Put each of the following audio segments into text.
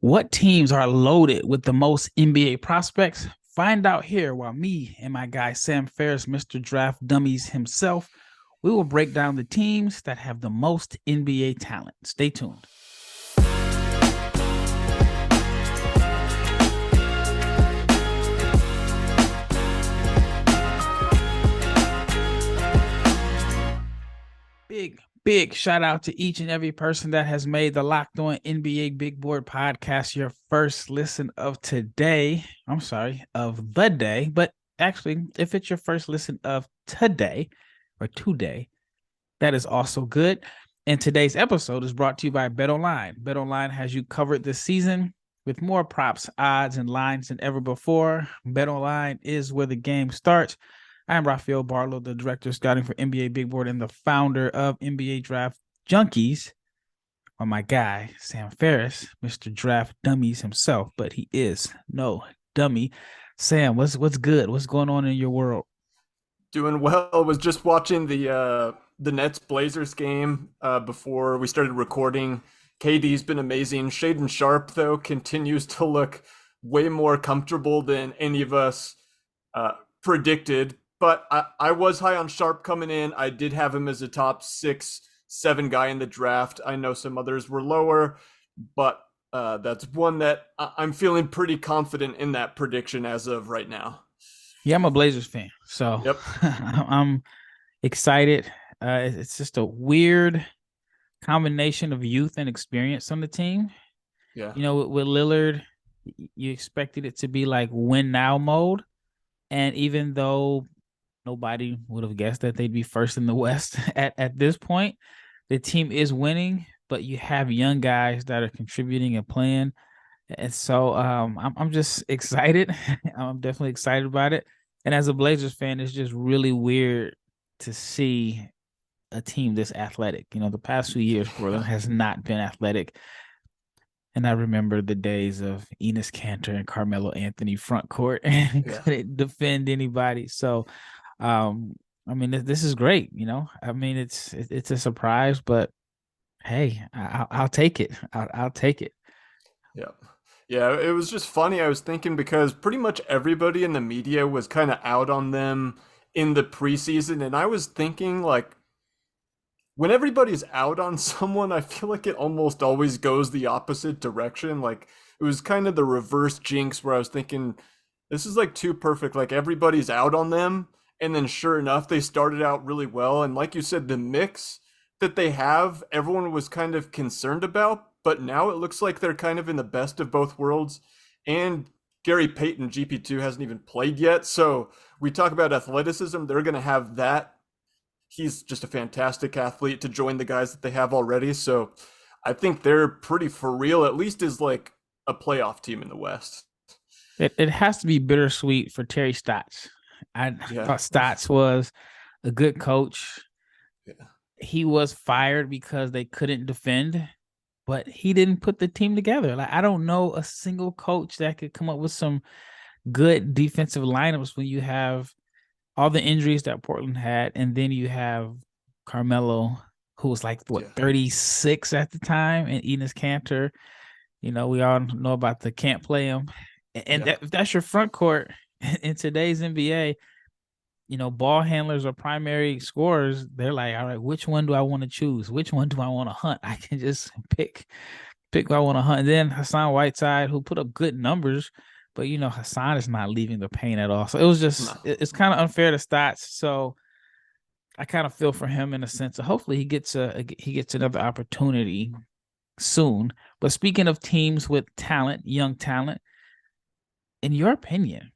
What teams are loaded with the most NBA prospects? Find out here while me and my guy Sam Ferris, Mr. Draft Dummies himself, we will break down the teams that have the most NBA talent. Stay tuned. Big shout out to each and every person that has made the Locked On NBA Big Board podcast your first listen of today. I'm sorry, of the day. But actually, if it's your first listen of today or today, that is also good. And today's episode is brought to you by BetOnline. BetOnline has you covered this season with more props, odds, and lines than ever before. BetOnline is where the game starts. I am Rafael Barlowe, the director of scouting for NBA Big Board and the founder of NBA Draft Junkies. Or my guy, Sam Ferris, Mr. Draft Dummies himself, but he is no dummy. Sam, what's good? What's going on in your world? Doing well. I was just watching the Nets Blazers game before we started recording. KD's been amazing. Shaedon Sharpe, though, continues to look way more comfortable than any of us predicted. But I was high on Sharpe coming in. I did have him as a top 6-7 guy in the draft. I know some others were lower, but that's one that I'm feeling pretty confident in that prediction as of right now. Yeah, I'm a Blazers fan, so Yep. I'm excited. It's just a weird combination of youth and experience on the team. Yeah. You know, with Lillard, you expected it to be like win now mode. And even though nobody would have guessed that they'd be first in the West at this point, the team is winning, but you have young guys that are contributing and playing. And so I'm just excited. I'm definitely excited about it. And as a Blazers fan, it's just really weird to see a team this athletic. You know, the past few years, Portland has not been athletic. And I remember the days of Enes Kanter and Carmelo Anthony front court and couldn't defend anybody. So, I mean, this is great. You know, I mean, it's a surprise, but hey, I'll take it. I'll take it. Yeah. Yeah, it was just funny. I was thinking because pretty much everybody in the media was kind of out on them in the preseason. And I was thinking, like, when everybody's out on someone, I feel like it almost always goes the opposite direction. Like, it was kind of the reverse jinx where I was thinking, this is like too perfect. Like, everybody's out on them. And then sure enough, they started out really well. And like you said, the mix that they have, everyone was kind of concerned about. But now it looks like they're kind of in the best of both worlds. And Gary Payton, GP2, hasn't even played yet. So we talk about athleticism. They're going to have that. He's just a fantastic athlete to join the guys that they have already. So I think they're pretty for real, at least as like a playoff team in the West. It has to be bittersweet for Terry Stotts. I thought Stotts was a good coach. Yeah. He was fired because they couldn't defend, but he didn't put the team together. Like, I don't know a single coach that could come up with some good defensive lineups when you have all the injuries that Portland had, and then you have Carmelo, who was like 36 at the time, and Enes Kanter. You know, we all know about the can't play him, and if that's your front court in today's NBA. You know, ball handlers or primary scorers, they're like, all right, which one do I want to choose? Which one do I want to hunt? I can just pick who I want to hunt. And then Hassan Whiteside, who put up good numbers, but you know, Hassan is not leaving the paint at all. So it was just, it's kind of unfair to Stotts. So I kind of feel for him in a sense of hopefully he gets another opportunity soon. But speaking of teams with talent, young talent, in your opinion,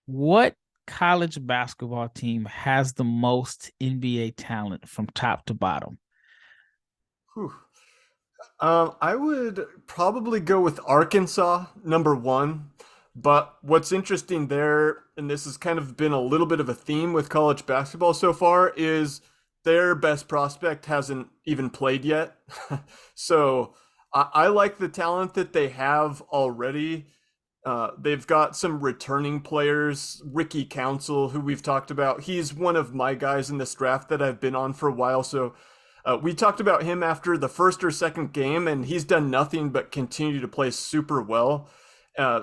what college basketball team has the most NBA talent from top to bottom? I would probably go with Arkansas, number one. But what's interesting there, and this has kind of been a little bit of a theme with college basketball so far, is their best prospect hasn't even played yet. So I like the talent that they have already. They've got some returning players. Ricky Council, who we've talked about, he's one of my guys in this draft that I've been on for a while. So We talked about him after the first or second game, and he's done nothing but continue to play super well.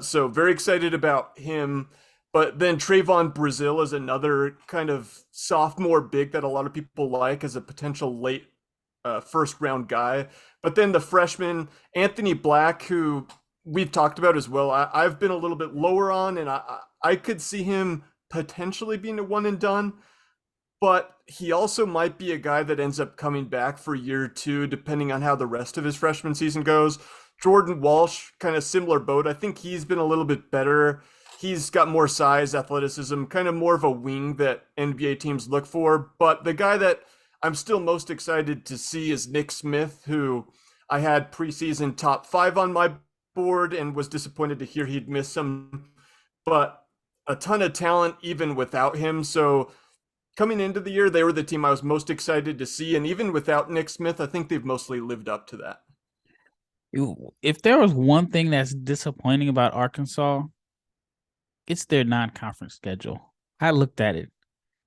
So very excited about him. But then Trevon Brazile is another kind of sophomore big that a lot of people like as a potential late first round guy. But then the freshman Anthony Black, who we've talked about as well, I've been a little bit lower on, and I could see him potentially being a one and done. But he also might be a guy that ends up coming back for year two, depending on how the rest of his freshman season goes. Jordan Walsh, kind of similar boat. I think he's been a little bit better. He's got more size, athleticism, kind of more of a wing that NBA teams look for. But the guy that I'm still most excited to see is Nick Smith, who I had preseason top 5 on my board and was disappointed to hear he'd missed some, but a ton of talent even without him. So coming into the year, they were the team I was most excited to see. And even without Nick Smith, I think they've mostly lived up to that. If there was one thing that's disappointing about Arkansas, it's their non-conference schedule. I looked at it.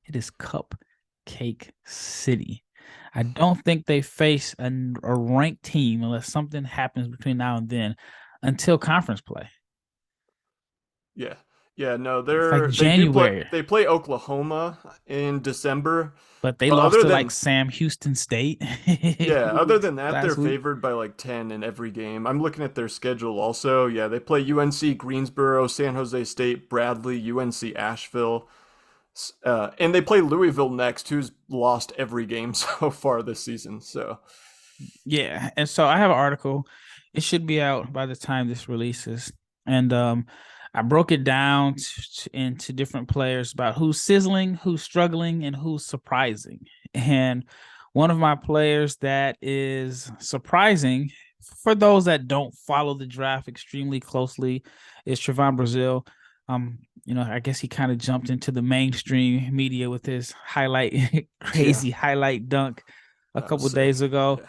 It is cupcake city. I don't think they face a ranked team unless something happens between now and then until conference play. Yeah. Yeah, no, It's like they do January, they play Oklahoma in December. but they But lost other to than like Sam Houston State. yeah, other than that, they're last week. favored by like 10 in every game. I'm looking at their schedule also. Yeah, they play UNC Greensboro, San Jose State, Bradley, UNC Asheville. And they play Louisville next, who's lost every game so far this season. So, Yeah, and so I have an article. It should be out by the time this releases, and I broke it down into different players about who's sizzling, who's struggling, and who's surprising. And one of my players that is surprising for those that don't follow the draft extremely closely is Trevon Brazile. I guess he kind of jumped into the mainstream media with his highlight, yeah, crazy highlight dunk a that was couple sick. days ago. Yeah.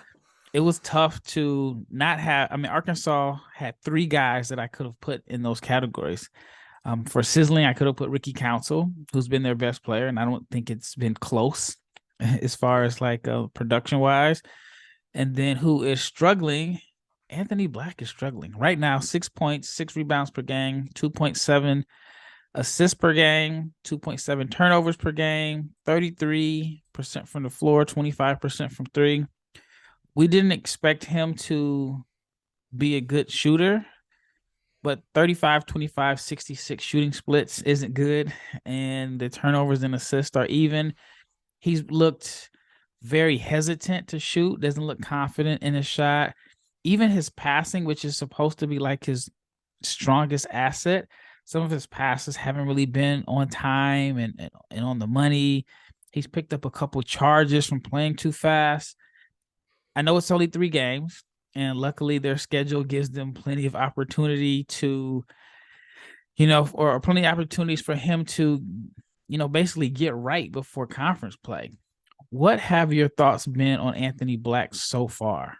It was tough to not have. I mean, Arkansas had 3 guys that I could have put in those categories. For sizzling, I could have put Ricky Council, who's been their best player, and I don't think it's been close as far Yeah. as like production wise. And then who is struggling? Anthony Black is struggling right now. 6 points, 6 rebounds per game, 2.7 assists per game, 2.7 turnovers per game, 33% from the floor, 25% from three. We didn't expect him to be a good shooter, but 35, 25, 66 shooting splits isn't good. And the turnovers and assists are even. He's looked very hesitant to shoot, doesn't look confident in his shot. Even his passing, which is supposed to be like his strongest asset, some of his passes haven't really been on time and on the money. He's picked up a couple charges from playing too fast. I know it's only 3 games, and luckily their schedule gives them plenty of opportunity to, or plenty of opportunities for him to, basically get right before conference play. What have your thoughts been on Anthony Black so far?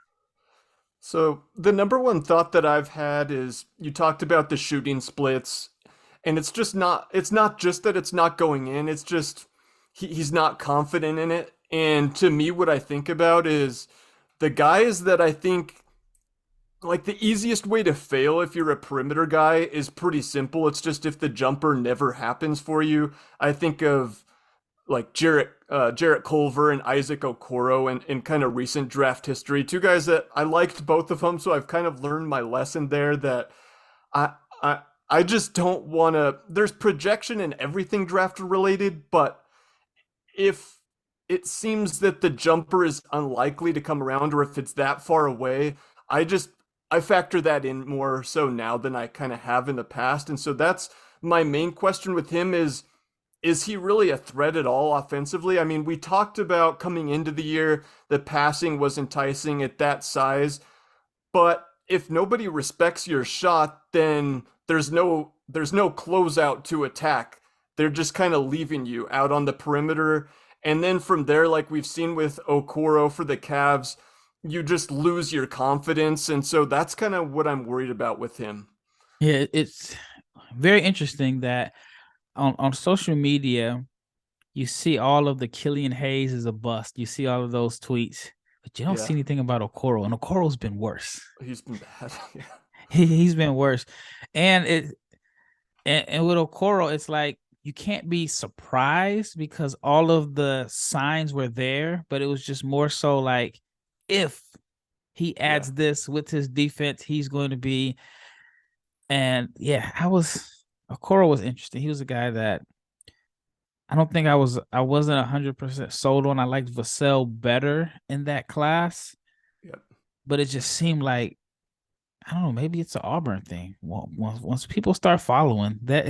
So the number one thought that I've had is you talked about the shooting splits, and it's not just that it's not going in, it's just he's not confident in it. And to me, what I think about is the guys that I think like the easiest way to fail if you're a perimeter guy is pretty simple. It's just if the jumper never happens for you. I think of like Jarrett Culver and Isaac Okoro in kind of recent draft history. 2 guys that I liked both of them, so I've kind of learned my lesson there that I I I just don't want to. There's projection in everything draft related, but if it seems that the jumper is unlikely to come around, or if it's that far away, I just I factor that in more so now than I kind of have in the past, and so that's my main question with him is he really a threat at all offensively? I mean, we talked about coming into the year the passing was enticing at that size, but if nobody respects your shot, then there's no closeout to attack. They're just kind of leaving you out on the perimeter. And then from there, like we've seen with Okoro for the Cavs, you just lose your confidence. And so that's kind of what I'm worried about with him. Yeah, it's very interesting that on social media, you see all of the Killian Hayes is a bust. You see all of those tweets. but you don't Yeah, see anything about Okoro, and Okoro's been worse. he's been bad. Yeah. He's been worse, and and with Okoro, it's like you can't be surprised because all of the signs were there, but it was just more so like if he Yeah. adds this with his defense, he's going to be. And yeah, Okoro was interesting. He was a guy that I don't think I wasn't 100% sold on. I liked Vassell better in that class, Yep. but it just seemed like I don't know, maybe it's an Auburn thing. Once people start following that,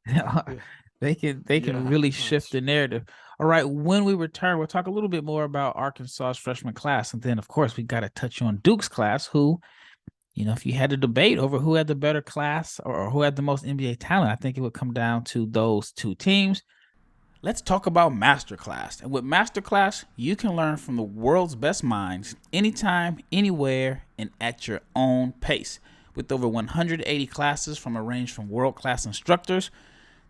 Yeah. they can Yeah. really shift That's the narrative. All right, when we return, we'll talk a little bit more about Arkansas's freshman class, and then of course we got to touch on Duke's class, who, if you had a debate over who had the better class or who had the most NBA talent, I think it would come down to those two teams. Let's talk about Masterclass. And with Masterclass, you can learn from the world's best minds anytime, anywhere, and at your own pace. With over 180 classes from a range from world-class instructors,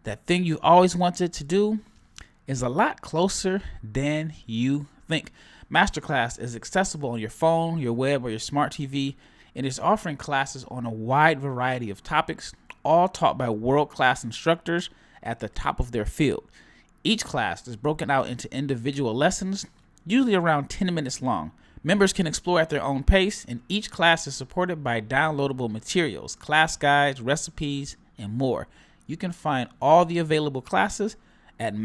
that thing you always wanted to do is a lot closer than you think. Masterclass is accessible on your phone, your web, or your smart TV, and is offering classes on a wide variety of topics, all taught by world-class instructors at the top of their field. Each class is broken out into individual lessons, usually around 10 minutes long. Members can explore at their own pace, and each class is supported by downloadable materials, class guides, recipes, and more. You can find all the available classes at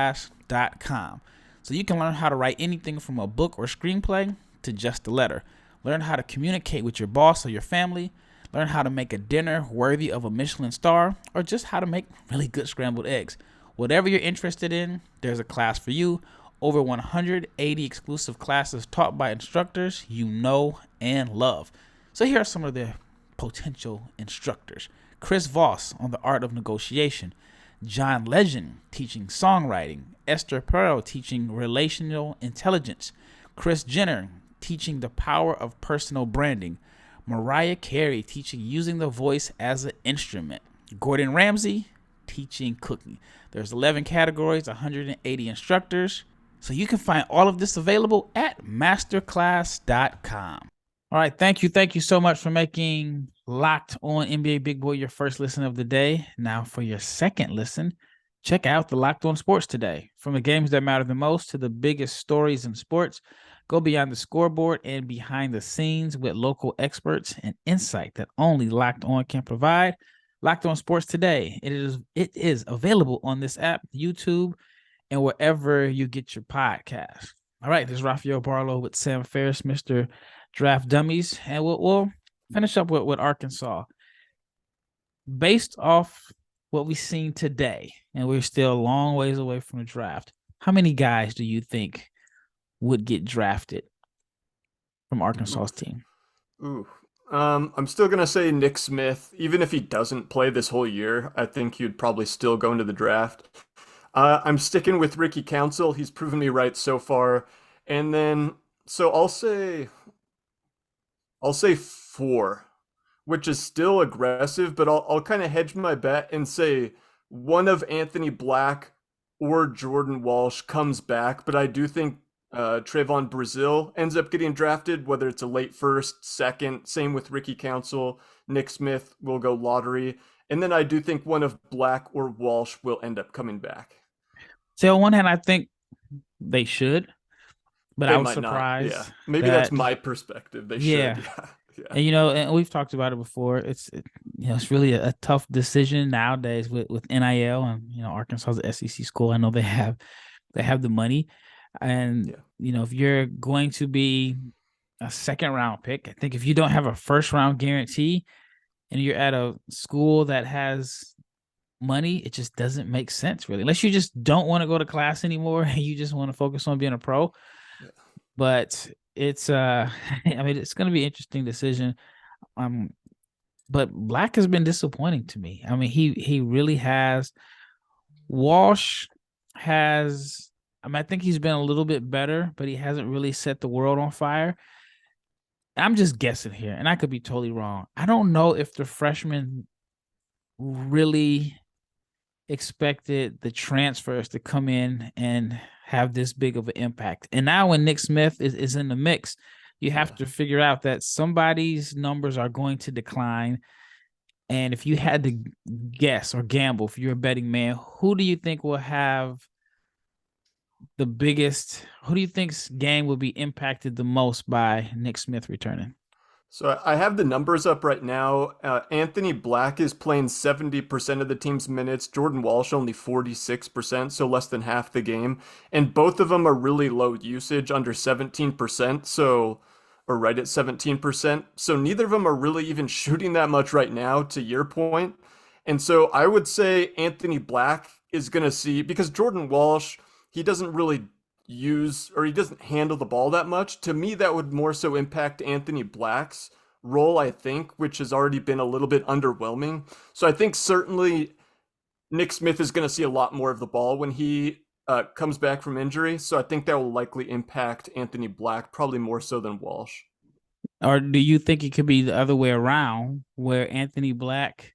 masterclass.com. So you can learn how to write anything from a book or screenplay to just a letter. Learn how to communicate with your boss or your family. Learn how to make a dinner worthy of a Michelin star, or just how to make really good scrambled eggs. Whatever you're interested in, there's a class for you. Over 180 exclusive classes taught by instructors you know and love. So here are some of the potential instructors. Chris Voss on the art of negotiation. John Legend teaching songwriting. Esther Perel teaching relational intelligence. Chris Jenner teaching the power of personal branding. Mariah Carey teaching using the voice as an instrument. Gordon Ramsay teaching cooking. There's 11 categories, 180 instructors. So you can find all of this available at masterclass.com. All right, thank you. Thank you so much for making Locked On NBA Big Boy your first listen of the day. Now for your second listen, check out the Locked On Sports today. From the games that matter the most to the biggest stories in sports, go beyond the scoreboard and behind the scenes with local experts and insight that only Locked On can provide. Locked On Sports today. It is available on this app, YouTube, and wherever you get your podcast. All right, this is Rafael Barlowe with Sam Ferris, Mr. Draft Dummies, and we'll finish up with Arkansas. Based off what we've seen today, and we're still a long ways away from the draft, how many guys do you think would get drafted from Arkansas's team? Ooh. I'm still gonna say Nick Smith. Even if he doesn't play this whole year, I think he'd probably still go into the draft. I'm sticking with Ricky Council. He's proven me right so far. And then, so I'll say four, which is still aggressive, but I'll kind of hedge my bet and say one of Anthony Black or Jordan Walsh comes back. But I do think Trevon Brazile ends up getting drafted, whether it's a late first, second. Same with Ricky Council. Nick Smith will go lottery. And then I do think one of Black or Walsh will end up coming back. So on one hand, I think they should, but They I was might not. Yeah. surprised Maybe that's that, my perspective. They should. yeah. Yeah. Yeah. And and we've talked about it before. It's really a tough decision nowadays with NIL, and Arkansas is an SEC school. I know they have the money, and Yeah. if you're going to be a second round pick, I think if you don't have a first round guarantee and you're at a school that has money, it just doesn't make sense really, unless you just don't want to go to class anymore and you just want to focus on being a pro. Yeah. But it's I mean, it's going to be an interesting decision. But Black has been disappointing to me. I mean, he really has. Walsh has. I mean, I think he's been a little bit better, but he hasn't really set the world on fire. I'm just guessing here, and I could be totally wrong. I don't know if the freshmen really expected the transfers to come in and have this big of an impact. And now when Nick Smith is in the mix, you have Yeah. to figure out that somebody's numbers are going to decline. And if you had to guess or gamble, if you're a betting man, who do you think will have the biggest, who do you think's game will be impacted the most by Nick Smith returning? So I have the numbers up right now. Anthony Black is playing 70% of the team's minutes. Jordan Walsh only 46%, so less than half the game. And both of them are really low usage, under 17%, so or right at 17%. So neither of them are really even shooting that much right now, to your point. And so I would say Anthony Black is going to see, because Jordan Walsh, he doesn't really use or he doesn't handle the ball that much. To me, that would more so impact Anthony Black's role, I think, which has already been a little bit underwhelming. So I think certainly Nick Smith is going to see a lot more of the ball when he comes back from injury. So I think that will likely impact Anthony Black, probably more so than Walsh. Or do you think it could be the other way around, where Anthony Black,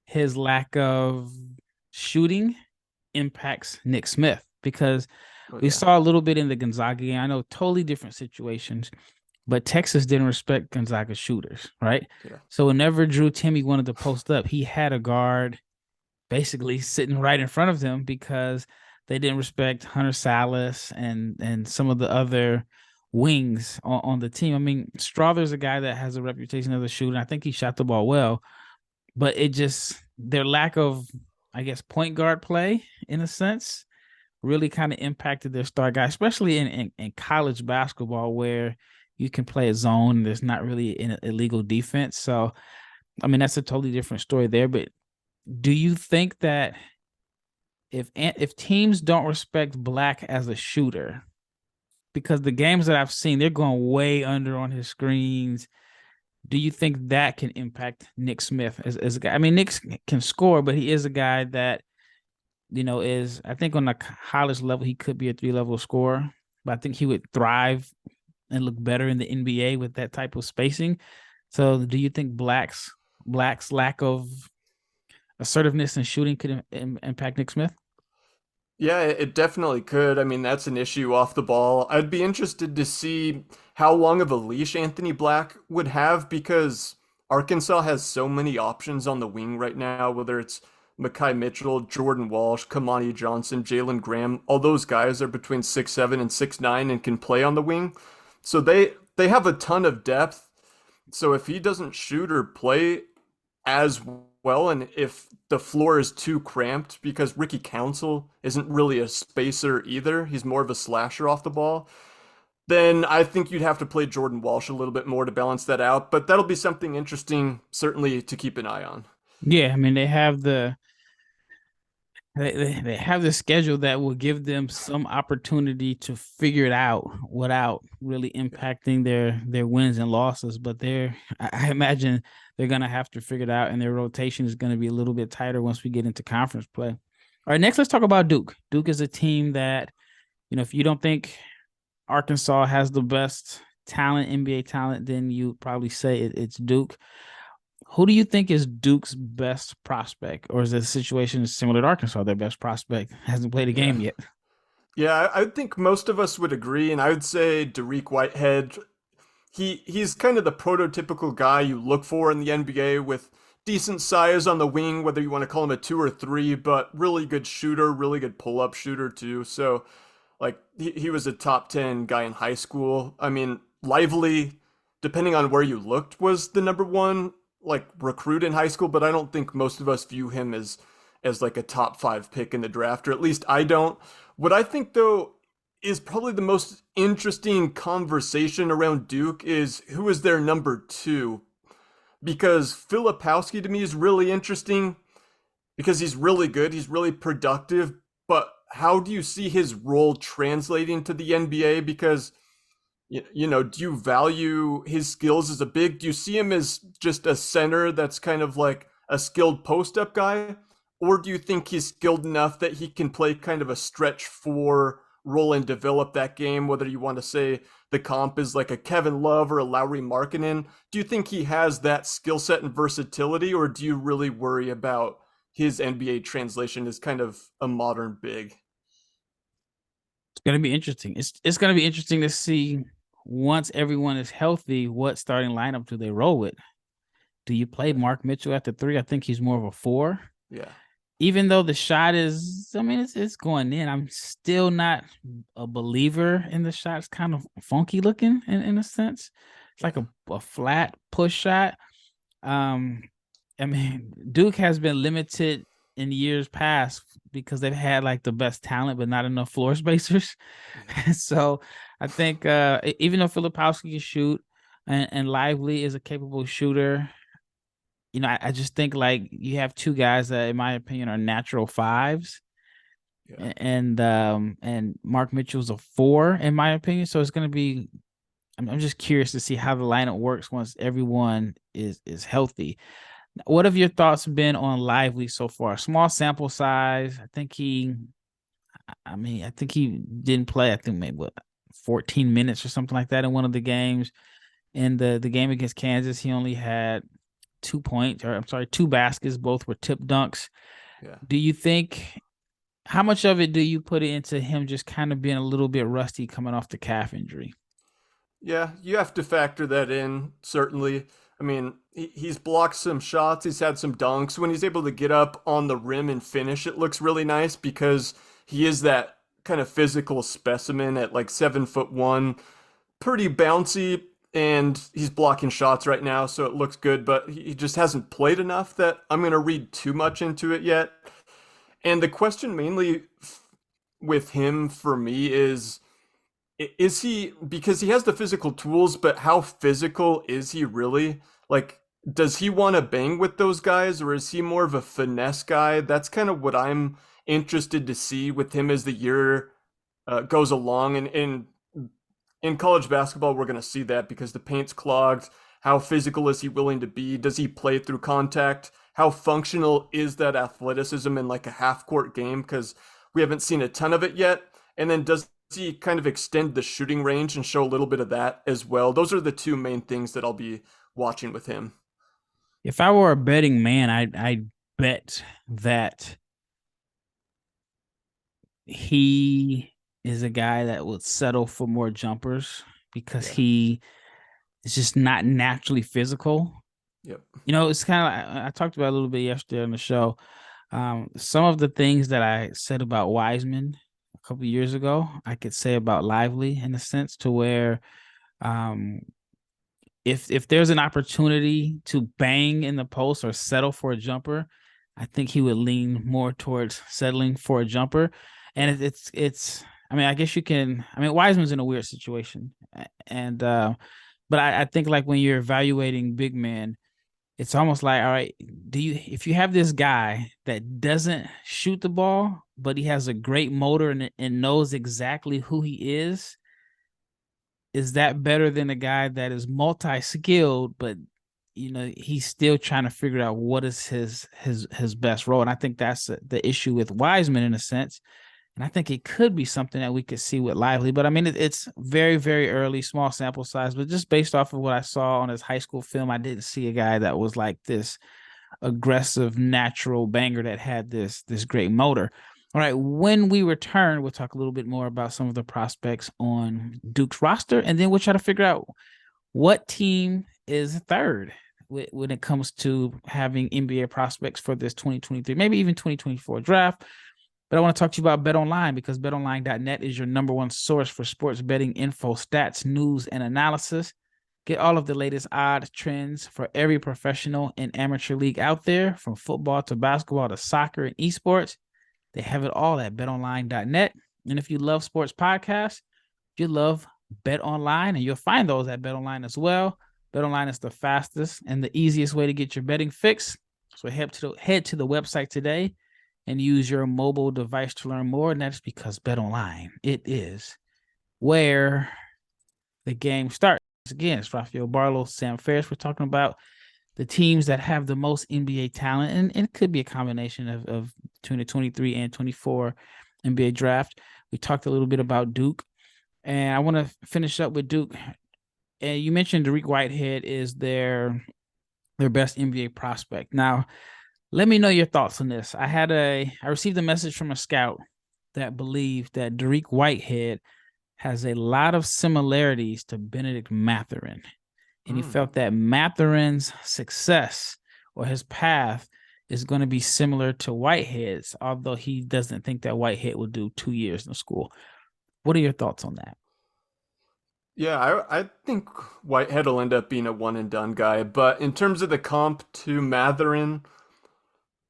his lack of shooting impacts Nick Smith? Because Oh, we yeah. saw a little bit in the Gonzaga game. I know totally different situations, but Texas didn't respect Gonzaga shooters, right? Yeah. So whenever Drew Timmy wanted to post up, he had a guard basically sitting right in front of them because they didn't respect Hunter Salas and some of the other wings on the team. I mean, Strother's a guy that has a reputation as a shooter. I think he shot the ball well, but it just their lack of, I guess, point guard play in a sense really kind of impacted their star guy, especially in college basketball where you can play a zone and there's not really an illegal defense. So, I mean, that's a totally different story there. But do you think that if teams don't respect Black as a shooter, because the games that I've seen, they're going way under on his screens. Do you think that can impact Nick Smith as a guy? I mean, Nick can score, but he is a guy that is I think on the college level he could be a 3 level scorer, but I think he would thrive and look better in the NBA with that type of spacing. So, do you think Black's lack of assertiveness and shooting could impact Nick Smith? Yeah, it definitely could. I mean, that's an issue off the ball. I'd be interested to see how long of a leash Anthony Black would have because Arkansas has so many options on the wing right now, whether it's Makai Mitchell, Jordan Walsh, Kamani Johnson, Jalen Graham. All those guys are between 6'7" and 6'9" and can play on the wing. So they have a ton of depth. So if he doesn't shoot or play as well, and if the floor is too cramped, because Ricky Council isn't really a spacer either, he's more of a slasher off the ball, then I think you'd have to play Jordan Walsh a little bit more to balance that out. But that'll be something interesting, certainly, to keep an eye on. Yeah, I mean they have the schedule that will give them some opportunity to figure it out without really Yeah. impacting their wins and losses. But I imagine they're gonna have to figure it out, and their rotation is gonna be a little bit tighter once we get into conference play. All right, next let's talk about Duke. Duke is a team that, if you don't think Arkansas has the best talent, NBA talent, then you probably say it's Duke. Who do you think is Duke's best prospect, or is the situation similar to Arkansas? Their best prospect hasn't played a Yeah. game yet. Yeah, I think most of us would agree, and I would say Dariq Whitehead. He's kind of the prototypical guy you look for in the NBA with decent size on the wing, whether you want to call him a 2 or 3, but really good shooter, really good pull-up shooter too. So like he was a top 10 guy in high school. I mean, Lively, depending on where you looked, was the number one like recruit in high school, but I don't think most of us view him as like a top 5 pick in the draft, or at least I don't. What I think though is probably the most interesting conversation around Duke is who is their number 2, because Filipowski to me is really interesting because he's really good, he's really productive, but how do you see his role translating to the NBA? Because do you value his skills as a big? Do you see him as just a center that's kind of like a skilled post up guy? Or do you think he's skilled enough that he can play kind of a stretch 4 role and develop that game? Whether you want to say the comp is like a Kevin Love or a Lowry Markkinen, do you think he has that skill set and versatility, or do you really worry about his NBA translation as kind of a modern big? It's going to be interesting. It's going to be interesting to see once everyone is healthy, what starting lineup do they roll with? Do you play Yeah. Mark Mitchell at the 3? I think he's more of a 4. Yeah. Even though the shot is, I mean, it's going in. I'm still not a believer in the shot. It's kind of funky looking in a sense. It's like Yeah. a flat push shot. Um, I mean, Duke has been limited in years past because they've had like the best talent, but not enough floor spacers. Yeah. So I think even though Filipowski can shoot and Lively is a capable shooter, I just think like you have two guys that, in my opinion, are natural 5s, Yeah. and Mark Mitchell's a 4, in my opinion. So it's going to be. I'm just curious to see how the lineup works once everyone is healthy. What have your thoughts been on Lively so far? Small sample size. I think he didn't play. I think maybe 14 minutes or something like that in one of the games. In the game against Kansas, he only had 2 points, or I'm sorry, 2 baskets. Both were tip dunks. Yeah. Do you think, how much of it do you put into him just kind of being a little bit rusty coming off the calf injury? Yeah, you have to factor that in, certainly. I mean, he's blocked some shots, he's had some dunks. When he's able to get up on the rim and finish, it looks really nice because he is that kind of physical specimen at like 7'1", pretty bouncy, and he's blocking shots right now, so it looks good, but he just hasn't played enough that I'm going to read too much into it yet. And the question mainly with him for me is he, because he has the physical tools, but how physical is he really? Like, does he want to bang with those guys, or is he more of a finesse guy? That's kind of what I'm interested to see with him as the year goes along. And in college basketball, we're going to see that because the paint's clogged. How physical is he willing to be? Does he play through contact? How functional is that athleticism in like a half court game? Because we haven't seen a ton of it yet. And then does he kind of extend the shooting range and show a little bit of that as well? Those are the two main things that I'll be watching with him. If I were a betting man, I'd bet that he is a guy that would settle for more jumpers because Yeah. he is just not naturally physical. Yep. It's kind of like I talked about a little bit yesterday on the show. Some of the things that I said about Wiseman a couple of years ago, I could say about Lively in a sense to where um, if there's an opportunity to bang in the post or settle for a jumper, I think he would lean more towards settling for a jumper. Yeah. And it's I mean, I guess you can. I mean, Wiseman's in a weird situation, and but I think like when you're evaluating big men, it's almost like, all right, if you have this guy that doesn't shoot the ball, but he has a great motor and knows exactly who he is that better than a guy that is multi-skilled, but he's still trying to figure out what is his best role? And I think that's the issue with Wiseman in a sense. And I think it could be something that we could see with Lively. But I mean, it's very, very early, small sample size. But just based off of what I saw on his high school film, I didn't see a guy that was like this aggressive, natural banger that had this great motor. All right, when we return, we'll talk a little bit more about some of the prospects on Duke's roster, and then we'll try to figure out what team is third when it comes to having NBA prospects for this 2023, maybe even 2024 draft. But I want to talk to you about BetOnline because betonline.net is your number one source for sports betting info, stats, news, and analysis. Get all of the latest odds, trends for every professional and amateur league out there, from football to basketball to soccer and esports. They have it all at betonline.net. And if you love sports podcasts, you love BetOnline, and you'll find those at BetOnline as well. BetOnline is the fastest and the easiest way to get your betting fix. So head to the website today and use your mobile device to learn more. And that's because BetOnline, it is where the game starts. Again, it's Rafael Barlowe, Sam Ferris. We're talking about the teams that have the most NBA talent, and it could be a combination of 2023 and 24 NBA draft. We talked a little bit about Duke, and I want to finish up with Duke. And you mentioned Dariq Whitehead is their best NBA prospect. Now, let me know your thoughts on this. I received a message from a scout that believed that Dariq Whitehead has a lot of similarities to Benedict Mathurin. And he felt that Mathurin's success or his path is going to be similar to Whitehead's, although he doesn't think that Whitehead will do 2 years in school. What are your thoughts on that? Yeah, I think Whitehead will end up being a one and done guy, but in terms of the comp to Matherin,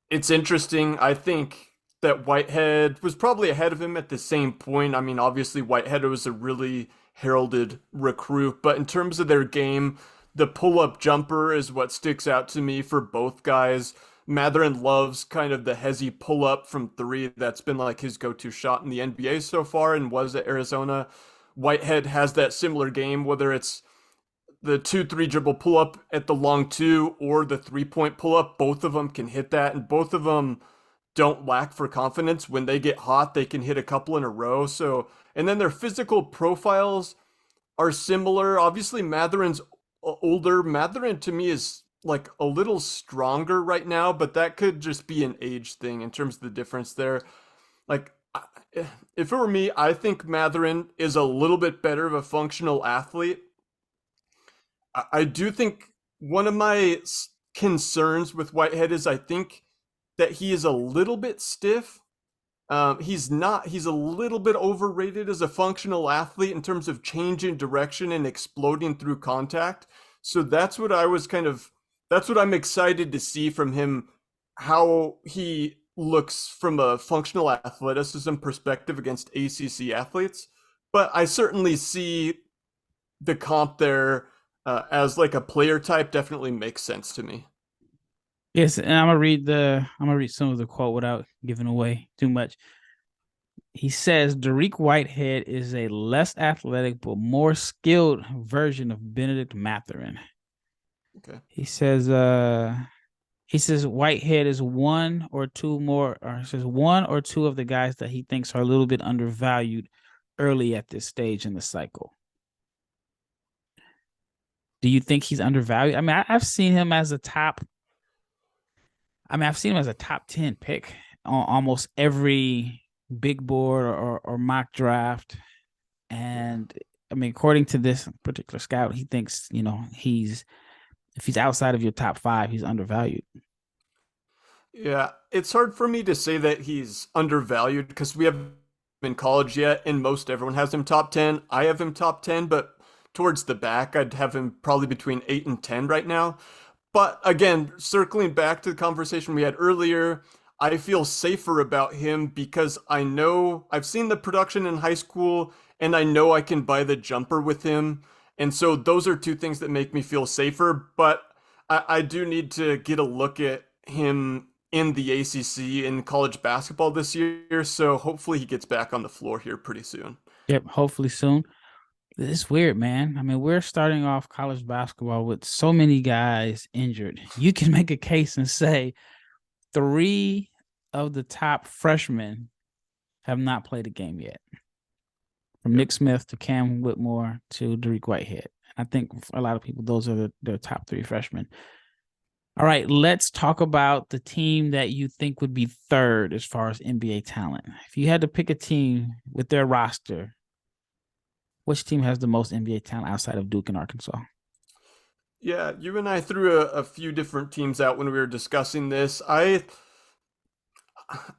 it's interesting. I think that Whitehead was probably ahead of him at the same point. I mean, obviously Whitehead was a really heralded recruit, but in terms of their game, the pull-up jumper is what sticks out to me for both guys. Matherin loves kind of the hezzy pull-up from three. That's been like his go-to shot in the NBA so far and was at Arizona. Whitehead has that similar game, whether it's the 2-3 dribble pull up at the long two or the 3-point pull up. Both of them can hit that, and both of them don't lack for confidence. When they get hot, they can hit a couple in a row. So, and then their physical profiles are similar. Obviously, Matherin's older. Matherin to me is like a little stronger right now, but that could just be an age thing in terms of the difference there. Like, if it were me, I think Matherin is a little bit better of a functional athlete. I do think one of my concerns with Whitehead is I think that he is a little bit stiff. He's not, he's a little bit overrated as a functional athlete in terms of changing direction and exploding through contact. So that's what I was kind of, that's what I'm excited to see from him, how he looks from a functional athleticism perspective against ACC athletes. But I certainly see the comp there as like a player type definitely makes sense to me. Yes, and I'm gonna read some of the quote without giving away too much. He says Dariq Whitehead is a less athletic but more skilled version of Benedict Mathurin. Okay. He says Whitehead is one or two more, or he says one or two of the guys that he thinks are a little bit undervalued early at this stage in the cycle. Do you think he's undervalued? I mean, I've seen him as a top. I mean, I've seen him as a top 10 pick on almost every big board or mock draft. Yeah. And I mean, according to this particular scout, he thinks, he's if he's outside of your top five, he's undervalued. Yeah, it's hard for me to say that he's undervalued because we haven't been in college yet, and most everyone has him top 10. I have him top 10, but towards the back, I'd have him probably between 8 and 10 right now. But again, circling back to the conversation we had earlier, I feel safer about him because I know I've seen the production in high school and I know I can buy the jumper with him. And so those are two things that make me feel safer. But I do need to get a look at him in the ACC in college basketball this year. So hopefully he gets back on the floor here pretty soon. Yep, hopefully soon. It's weird, man. I mean, we're starting off college basketball with so many guys injured. You can make a case and say three of the top freshmen have not played a game yet. From Yep. Nick Smith to Cam Whitmore to Dariq Whitehead. I think for a lot of people, those are the top three freshmen. All right, let's talk about the team that you think would be third as far as NBA talent. If you had to pick a team with their roster, which team has the most NBA talent outside of Duke and Arkansas? Yeah, you and I threw a few different teams out when we were discussing this. I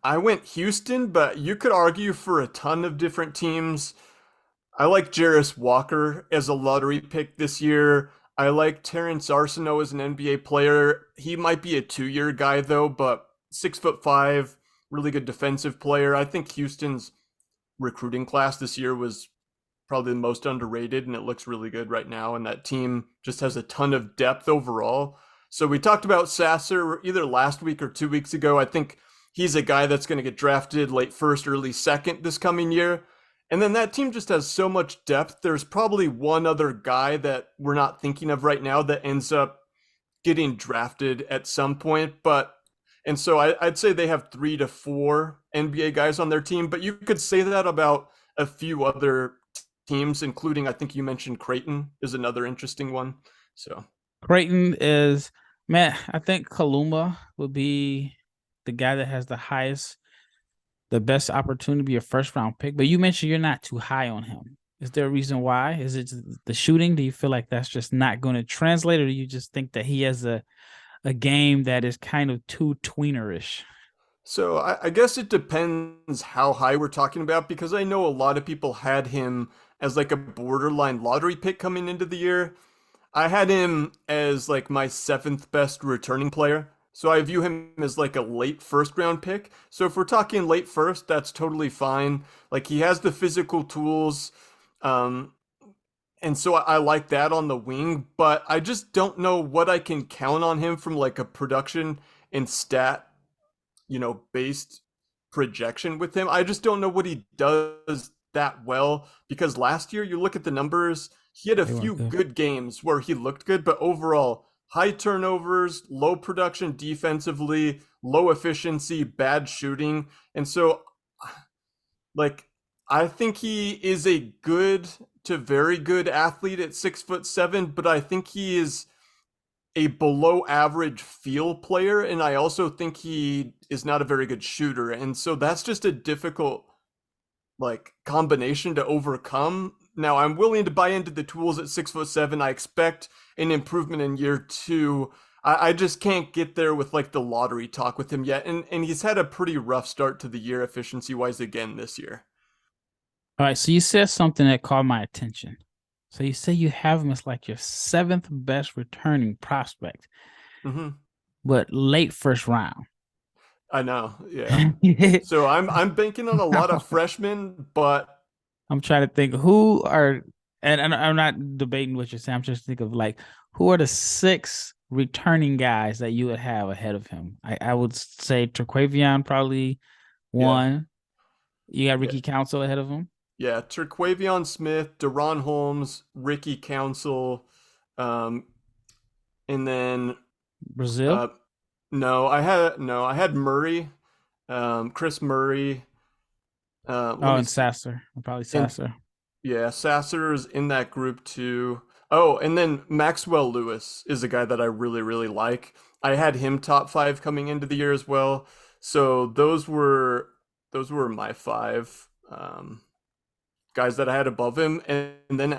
went Houston, but you could argue for a ton of different teams. I like Jarris Walker as a lottery pick this year. I like Terrence Arsenault as an NBA player. He might be a 2 year guy though, but 6'5", really good defensive player. I think Houston's recruiting class this year was probably the most underrated, and it looks really good right now. And that team just has a ton of depth overall. So we talked about Sasser either last week or 2 weeks ago. I think he's a guy that's going to get drafted late first, early second this coming year. And then that team just has so much depth. There's probably one other guy that we're not thinking of right now that ends up getting drafted at some point. But and so I'd say they have 3 to 4 NBA guys on their team. But you could say that about a few other teams, including I think you mentioned Creighton is another interesting one. So Creighton is, man, I think Kaluma would be the guy that has the highest the best opportunity to be a first round pick. But you mentioned you're not too high on him. Is there a reason why? Is it the shooting? Do you feel like that's just not going to translate, or do you just think that he has a game that is kind of too tweenerish? So I guess it depends how high we're talking about because I know a lot of people had him as like a borderline lottery pick coming into the year. I had him as like my seventh best returning player. So I view him as like a late first round pick. So if we're talking late first, that's totally fine. Like he has the physical tools. Um, and so I like that on the wing, but I just don't know what I can count on him from like a production and stat, based projection with him. I just don't know what he does that well because last year you look at the numbers, he had a They few weren't good. good games where he looked good, but overall high turnovers, low production defensively, low efficiency, bad shooting. And so like I think he is a good to very good athlete at 6'7", but I think he is a below average field player, and I also think he is not a very good shooter. And so that's just a difficult like combination to overcome. Now I'm willing to buy into the tools at 6'7". I expect an improvement in year two. I just can't get there with like the lottery talk with him yet. And he's had a pretty rough start to the year efficiency wise again this year. All right, so you said something that caught my attention. So you say you have him as like your seventh best returning prospect, Hmm. but late first round. I know, yeah. So I'm banking on a lot of freshmen, but I'm trying to think who are, and I'm not debating what you're saying. I'm just thinking of like who are the six returning guys that you would have ahead of him. I would say Terquavion probably yeah, one. You got yeah. Ricky Council ahead of him. Yeah, Terquavion Smith, Deron Holmes, Ricky Council, um, and then Brazil. uh, no, I had Murray, Chris Murray. Let Oh, me and see, Sasser. Probably and Sasser. yeah, Sasser's in that group too. Oh, and then Maxwell Lewis is a guy that I really really like. I had him top five coming into the year as well. So those were my five. Guys that I had above him, and then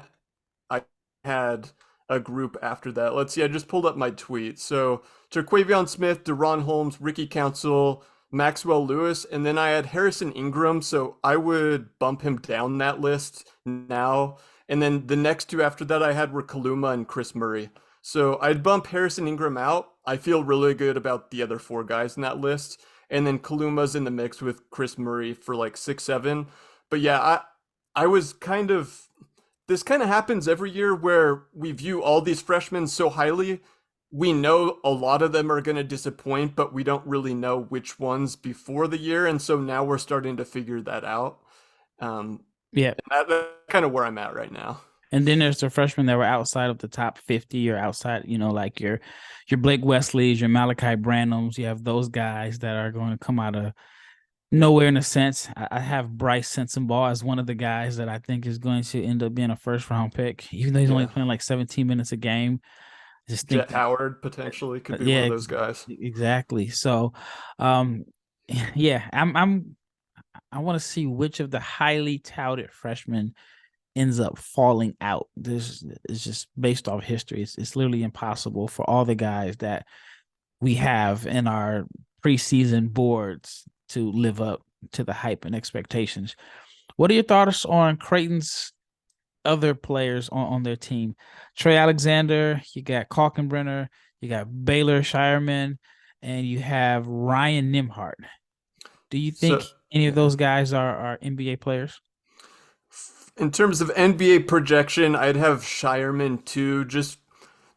I had a group after that. Let's see, I just pulled up my tweet. So Terquavion Smith, Deron Holmes, Ricky Council, Maxwell Lewis, and then I had Harrison Ingram. So I would bump him down that list now. And then the next two after that I had were Kaluma and Chris Murray. So I'd bump Harrison Ingram out. I feel really good about the other four guys in that list. And then Kaluma's in the mix with Chris Murray for like 6'7". But yeah, I was kind of this kind of happens every year where we view all these freshmen so highly. We know a lot of them are going to disappoint, but we don't really know which ones before the year. And so now we're starting to figure that out. Um, Yeah. that's kind of where I'm at right now. And then there's the freshmen that were outside of the top 50 or outside, like your Blake Wesleys, your Malachi Branhams. You have those guys that are going to come out of nowhere in a sense. I have Bryce Sensabaugh as one of the guys that I think is going to end up being a first round pick, even though he's only Yeah. playing like 17 minutes a game. I just think Jet that, Howard potentially could be one yeah, of those guys. exactly. So, um, yeah, I want to see which of the highly touted freshmen ends up falling out. This is just based off history. It's literally impossible for all the guys that we have in our preseason boards to live up to the hype and expectations. What are your thoughts on Creighton's other players on their team? Trey Alexander, you got Kalkenbrenner, you got Baylor Shireman, and you have Ryan Nimhart. Do you think So, any of yeah. those guys are NBA players? In terms of NBA projection, I'd have Shireman too. Just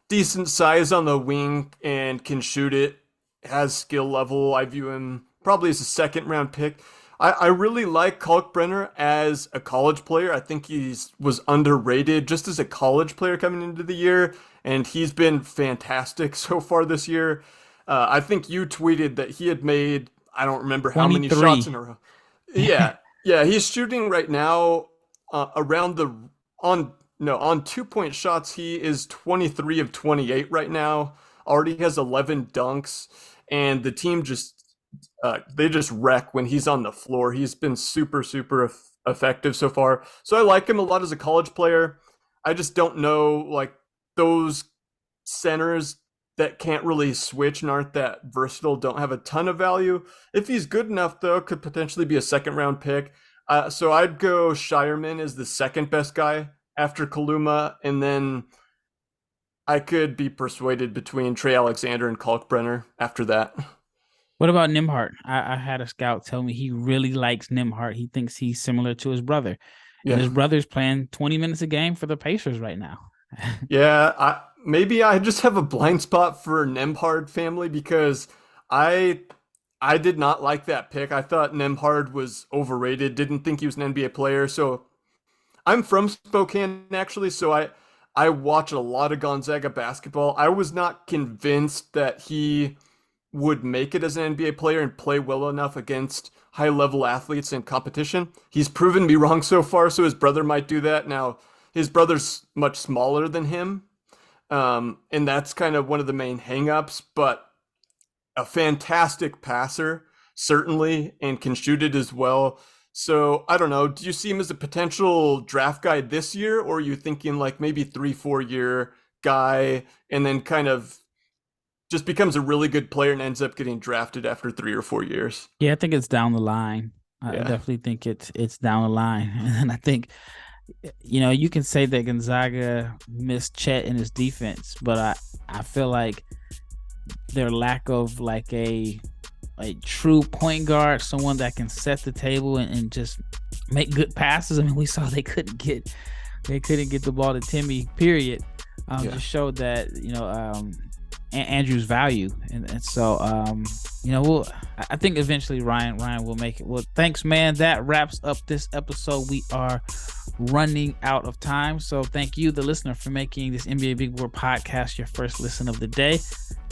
decent size on the wing and can shoot it, has skill level. I view him probably as a second round pick. I really like Kalkbrenner as a college player. I think he's was underrated just as a college player coming into the year, and he's been fantastic so far this year. I think you tweeted that he had made, I don't remember how many shots in 23. a row. Yeah, yeah, he's shooting right now around the on no, on 2 point shots, he is 23 of 28 right now. Already has 11 dunks, and the team just they just wreck when he's on the floor. He's been super, super effective so far. So I like him a lot as a college player. I just don't know, like, those centers that can't really switch and aren't that versatile don't have a ton of value. If he's good enough, though, could potentially be a second round pick. So I'd go Shireman as the second best guy after Kaluma, and then I could be persuaded between Trey Alexander and Kalkbrenner after that. What about Nimhart? I had a scout tell me he really likes Nimhart. He thinks he's similar to his brother. And his brother's playing 20 minutes a game for the Pacers right now. Yeah, maybe I just have a blind spot for Nembhard family because I I did not like that pick. I thought Nembhard was overrated. Didn't think he was an NBA player. So I'm from Spokane actually, so I watch a lot of Gonzaga basketball. I was not convinced that he would make it as an NBA player and play well enough against high level athletes in competition. He's proven me wrong so far, so his brother might do that. Now, his brother's much smaller than him, and that's kind of one of the main hangups, but a fantastic passer, certainly, and can shoot it as well. So I don't know. Do you see him as a potential draft guy this year, or are you thinking like maybe 3-4 year guy and then kind of just becomes a really good player and ends up getting drafted after 3 or 4 years? Yeah, I think it's down the line. I Yeah. definitely think it's down the line. And I think, you can say that Gonzaga missed Chet in his defense, but I feel like their lack of like a true point guard, someone that can set the table and just make good passes. I mean, we saw they couldn't get the ball to Timmy, period. Just showed that, Andrew's value. And so, I think eventually Ryan will make it. Well, thanks, man. That wraps up this episode. We are running out of time. So thank you, the listener, for making this NBA Big Board podcast your first listen of the day.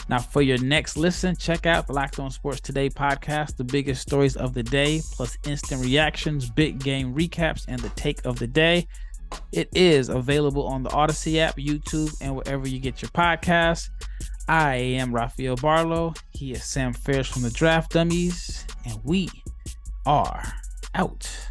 Now, for your next listen, check out the Locked On Sports Today podcast, the biggest stories of the day, plus instant reactions, big game recaps, and the take of the day. It is available on the Odyssey app, YouTube, and wherever you get your podcasts. I am Rafael Barlowe. He is Sam Ferris from the Draft Dummies, and we are out.